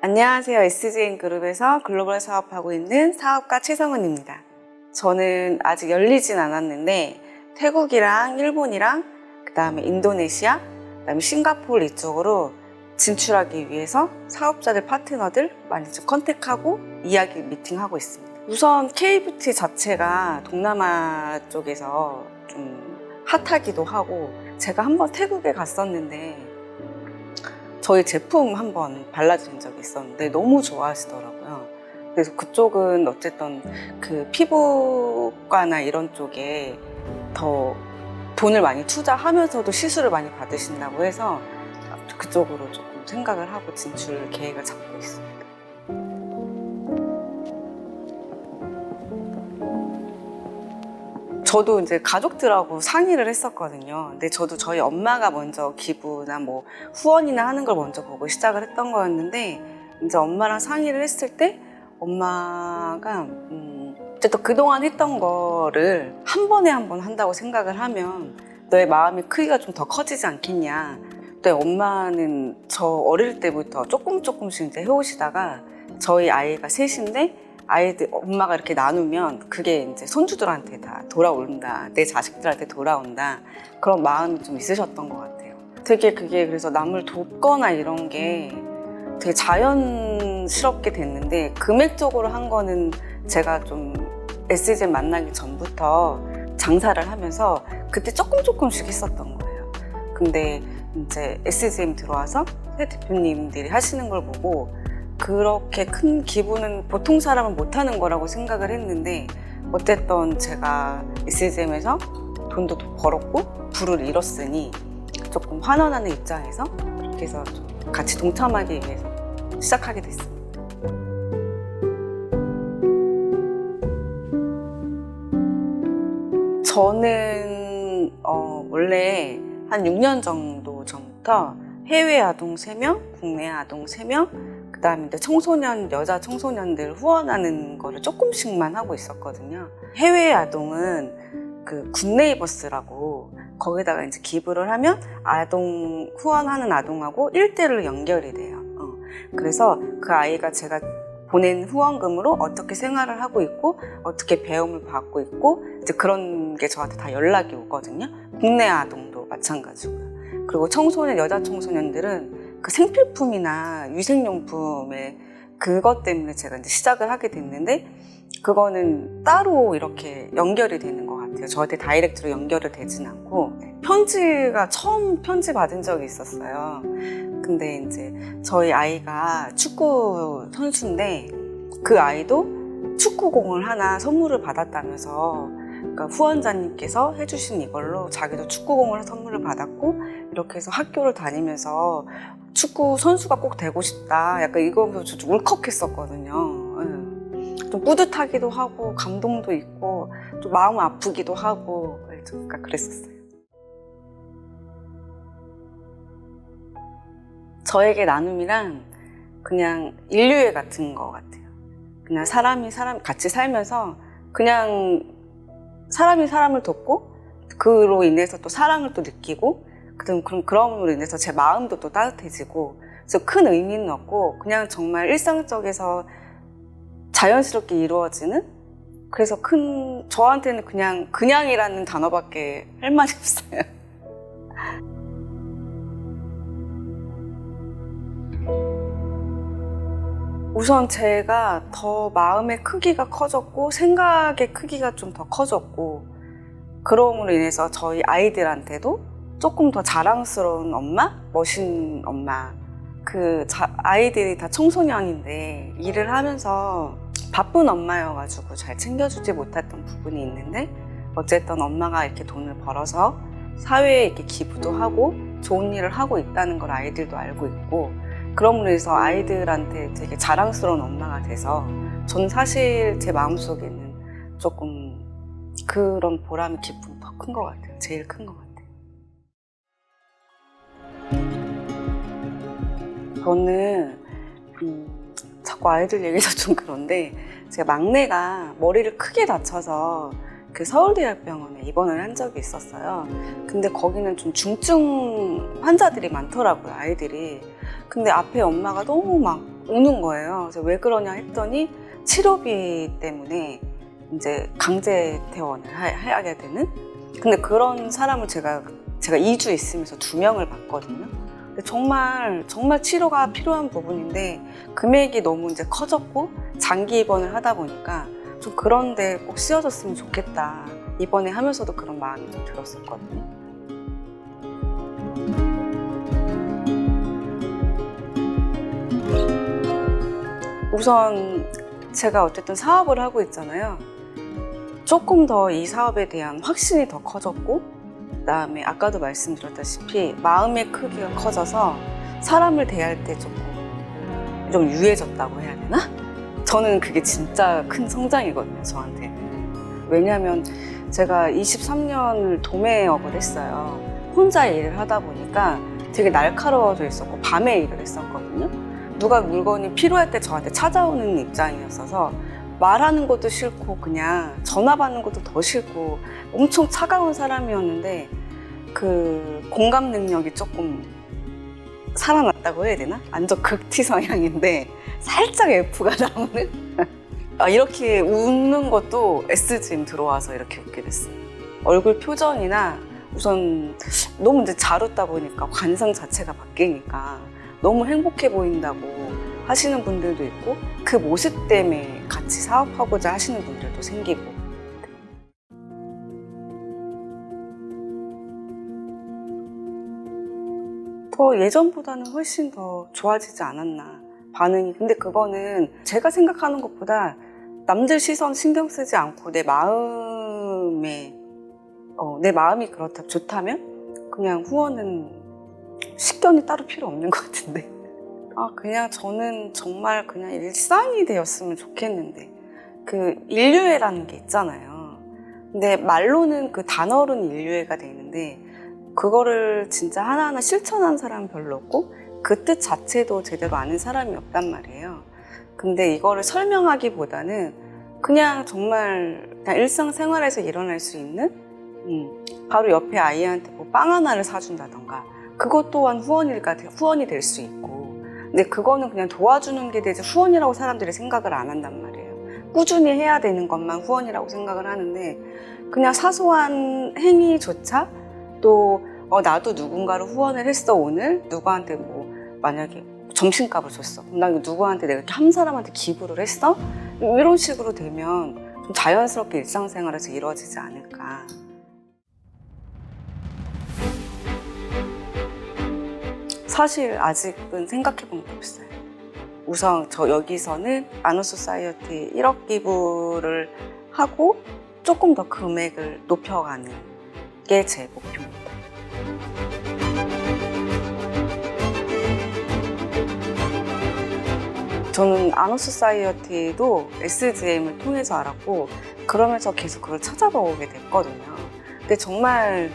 안녕하세요. SGN그룹에서 글로벌 사업하고 있는 사업가 최성은입니다. 저는 아직 열리진 않았는데 태국이랑 일본이랑 그다음에 인도네시아, 그다음에 싱가포르 이쪽으로 진출하기 위해서 사업자들, 파트너들 많이 좀 컨택하고 이야기 미팅하고 있습니다. 우선 K뷰티 자체가 동남아 쪽에서 좀 핫하기도 하고, 제가 한번 태국에 갔었는데 저희 제품 한번 발라드린 적이 있었는데 너무 좋아하시더라고요. 그래서 그쪽은 어쨌든 그 피부과나 이런 쪽에 더 돈을 많이 투자하면서도 시술을 많이 받으신다고 해서 그쪽으로 조금 생각을 하고 진출 계획을 잡고 있습니다. 저도 이제 가족들하고 상의를 했었거든요. 근데 저도 저희 엄마가 먼저 기부나 뭐 후원이나 하는 걸 먼저 보고 시작을 했던 거였는데, 이제 엄마랑 상의를 했을 때 엄마가 어쨌든 그동안 했던 거를 한 번에 한 번 한다고 생각을 하면 너의 마음의 크기가 좀 더 커지지 않겠냐. 또 엄마는 저 어릴 때부터 조금씩 이제 해오시다가 저희 아이가 셋인데 아이들, 엄마가 이렇게 나누면 그게 이제 손주들한테 다 돌아온다, 내 자식들한테 돌아온다, 그런 마음이 좀 있으셨던 것 같아요. 되게 그게 그래서 남을 돕거나 이런 게 되게 자연스럽게 됐는데, 금액적으로 한 거는 제가 좀 SGN 만나기 전부터 장사를 하면서 그때 조금씩 했었던 거예요. 근데 이제 SGN 들어와서 새 대표님들이 하시는 걸 보고 그렇게 큰 기부는 보통 사람은 못하는 거라고 생각을 했는데, 어쨌든 제가 SGM에서 돈도 벌었고 부를 잃었으니 조금 환원하는 입장에서 그렇게 해서 좀 같이 동참하기 위해서 시작하게 됐습니다. 저는 원래 한 6년 정도 전부터 해외 아동 3명, 국내 아동 3명, 그 다음에 이제 청소년, 여자 청소년들 후원하는 거를 조금씩만 하고 있었거든요. 해외 아동은 그 굿네이버스라고, 거기다가 이제 기부를 하면 아동, 후원하는 아동하고 1대1로 연결이 돼요. 그래서 그 아이가 제가 보낸 후원금으로 어떻게 생활을 하고 있고, 어떻게 배움을 받고 있고, 이제 그런 게 저한테 다 연락이 오거든요. 국내 아동도 마찬가지고요. 그리고 청소년, 여자 청소년들은 그 생필품이나 위생용품에 그것 때문에 제가 이제 시작을 하게 됐는데, 그거는 따로 이렇게 연결이 되는 것 같아요. 저한테 다이렉트로 연결이 되진 않고, 편지가 처음 편지 받은 적이 있었어요. 근데 이제 저희 아이가 축구 선수인데 그 아이도 축구공을 하나 선물을 받았다면서, 그러니까 후원자님께서 해주신 이걸로 자기도 축구공을 선물을 받았고, 이렇게 해서 학교를 다니면서 축구 선수가 꼭 되고 싶다, 약간 이거 보면서 좀 울컥했었거든요. 좀 뿌듯하기도 하고 감동도 있고 좀 마음 아프기도 하고, 그러니까 그랬었어요. 저에게 나눔이란 그냥 인류애 같은 것 같아요. 그냥 사람이 같이 살면서 그냥 사람이 사람을 돕고, 그로 인해서 또 사랑을 또 느끼고, 그럼으로 인해서 제 마음도 또 따뜻해지고, 그래서 큰 의미는 없고 그냥 정말 일상적에서 자연스럽게 이루어지는, 그래서 저한테는 그냥이라는 단어밖에 할 말이 없어요. 우선 제가 더 마음의 크기가 커졌고 생각의 크기가 좀 더 커졌고, 그럼으로 인해서 저희 아이들한테도 조금 더 자랑스러운 엄마, 멋진 엄마. 아이들이 다 청소년인데 일을 하면서 바쁜 엄마여가지고 잘 챙겨주지 못했던 부분이 있는데, 어쨌든 엄마가 이렇게 돈을 벌어서 사회에 이렇게 기부도 하고 좋은 일을 하고 있다는 걸 아이들도 알고 있고, 그럼으로 해서 아이들한테 되게 자랑스러운 엄마가 돼서 저는 사실 제 마음속에는 조금 그런 보람이, 기쁨이 더 큰 것 같아요. 제일 큰 것 같아요. 저는 자꾸 아이들 얘기해서 좀 그런데, 제가 막내가 머리를 크게 다쳐서 그 서울대학병원에 입원을 한 적이 있었어요. 근데 거기는 좀 중증 환자들이 많더라고요, 아이들이. 근데 앞에 엄마가 너무 막 우는 거예요. 그래서 왜 그러냐 했더니 치료비 때문에 이제 강제 퇴원을 하게 되는. 근데 그런 사람을 제가 2주 있으면서 2명을 봤거든요. 근데 정말 치료가 필요한 부분인데 금액이 너무 이제 커졌고 장기 입원을 하다 보니까 좀 그런데 꼭 쓰여졌으면 좋겠다. 이번에 하면서도 그런 마음이 좀 들었었거든요. 우선 제가 어쨌든 사업을 하고 있잖아요. 조금 더 이 사업에 대한 확신이 더 커졌고, 그다음에 아까도 말씀드렸다시피 마음의 크기가 커져서 사람을 대할 때 조금 좀 유해졌다고 해야 되나? 저는 그게 진짜 큰 성장이거든요, 저한테. 왜냐하면 제가 23년을 도매업을 했어요. 혼자 일을 하다 보니까 되게 날카로워져 있었고 밤에 일을 했었거든요. 누가 물건이 필요할 때 저한테 찾아오는 입장이었어서 말하는 것도 싫고 그냥 전화 받는 것도 더 싫고 엄청 차가운 사람이었는데 그 공감 능력이 조금 살아났다고 해야 되나? 완전 극티 성향인데 살짝 F가 나오는? 이렇게 웃는 것도 SGM 들어와서 이렇게 웃게 됐어요. 얼굴 표정이나 우선 너무 이제 잘 웃다 보니까 관상 자체가 바뀌니까 너무 행복해 보인다고 하시는 분들도 있고 그 모습 때문에 같이 사업하고자 하시는 분들도 생기고. 더 예전보다는 훨씬 더 좋아지지 않았나 반응이. 근데 그거는 제가 생각하는 것보다 남들 시선 신경 쓰지 않고 내 마음이 그렇다 좋다면 그냥 후원은 식견이 따로 필요 없는 것 같은데. 그냥 저는 정말 그냥 일상이 되었으면 좋겠는데 그 인류애라는 게 있잖아요. 근데 말로는 그 단어로는 인류애가 되는데 그거를 진짜 하나하나 실천하는 사람은 별로 없고 그 뜻 자체도 제대로 아는 사람이 없단 말이에요. 근데 이거를 설명하기보다는 그냥 정말 그냥 일상생활에서 일어날 수 있는 바로 옆에 아이한테 뭐 빵 하나를 사준다던가 그것 또한 후원이 될 수 있고. 근데 그거는 그냥 도와주는 게 되지 후원이라고 사람들이 생각을 안 한단 말이에요. 꾸준히 해야 되는 것만 후원이라고 생각을 하는데 그냥 사소한 행위조차 또 나도 누군가를 후원을 했어. 오늘 누구한테 뭐 만약에 점심값을 줬어. 그럼 나 누구한테 내가 이렇게 한 사람한테 기부를 했어? 이런 식으로 되면 좀 자연스럽게 일상생활에서 이루어지지 않을까. 사실 아직은 생각해 본 게 없어요. 우선 저 여기서는 아너소사이어티 1억 기부를 하고 조금 더 금액을 높여가는 게 제 목표입니다. 저는 아너소사이어티도 SGM을 통해서 알았고 그러면서 계속 그걸 찾아보게 됐거든요. 근데 정말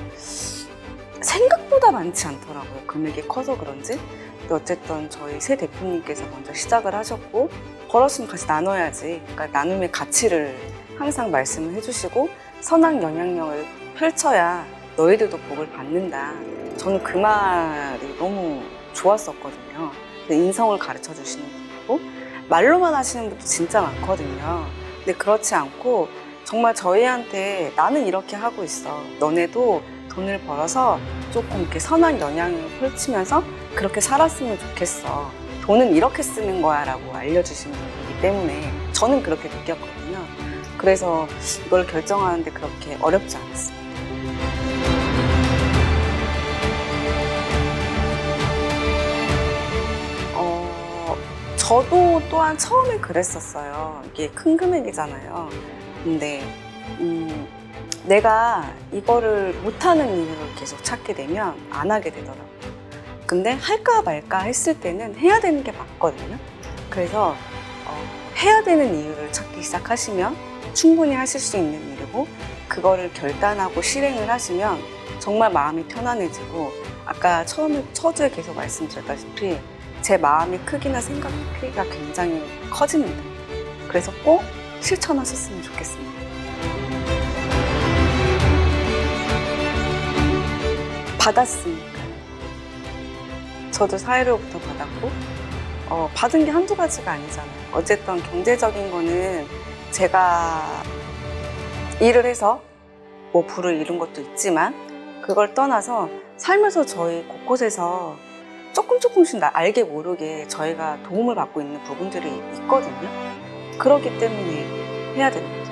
생각보다 많지 않더라고요. 금액이 커서 그런지. 근데 어쨌든 저희 새 대표님께서 먼저 시작을 하셨고 벌었으면 같이 나눠야지. 그러니까 나눔의 가치를 항상 말씀을 해주시고 선한 영향력을 펼쳐야 너희들도 복을 받는다. 저는 그 말이 너무 좋았었거든요. 인성을 가르쳐 주시는 분이고 말로만 하시는 분도 진짜 많거든요. 근데 그렇지 않고 정말 저희한테 나는 이렇게 하고 있어. 너네도 돈을 벌어서 조금 이렇게 선한 영향을 펼치면서 그렇게 살았으면 좋겠어. 돈은 이렇게 쓰는 거야 라고 알려주시는 분이기 때문에 저는 그렇게 느꼈거든요. 그래서 이걸 결정하는데 그렇게 어렵지 않았습니다. 저도 또한 처음에 그랬었어요. 이게 큰 금액이잖아요. 근데 내가 이거를 못하는 이유를 계속 찾게 되면 안 하게 되더라고요. 근데 할까 말까 했을 때는 해야 되는 게 맞거든요. 그래서 해야 되는 이유를 찾기 시작하시면 충분히 하실 수 있는 일이고 그거를 결단하고 실행을 하시면 정말 마음이 편안해지고 아까 처주에 계속 말씀드렸다시피 제 마음의 크기나 생각의 크기가 굉장히 커집니다. 그래서 꼭 실천하셨으면 좋겠습니다. 받았으니까. 저도 사회로부터 받았고 받은 게 한두 가지가 아니잖아요. 어쨌든 경제적인 거는 제가 일을 해서 뭐 부를 이룬 것도 있지만 그걸 떠나서 살면서 저희 곳곳에서 조금씩 알게 모르게 저희가 도움을 받고 있는 부분들이 있거든요. 그렇기 때문에 해야 된다.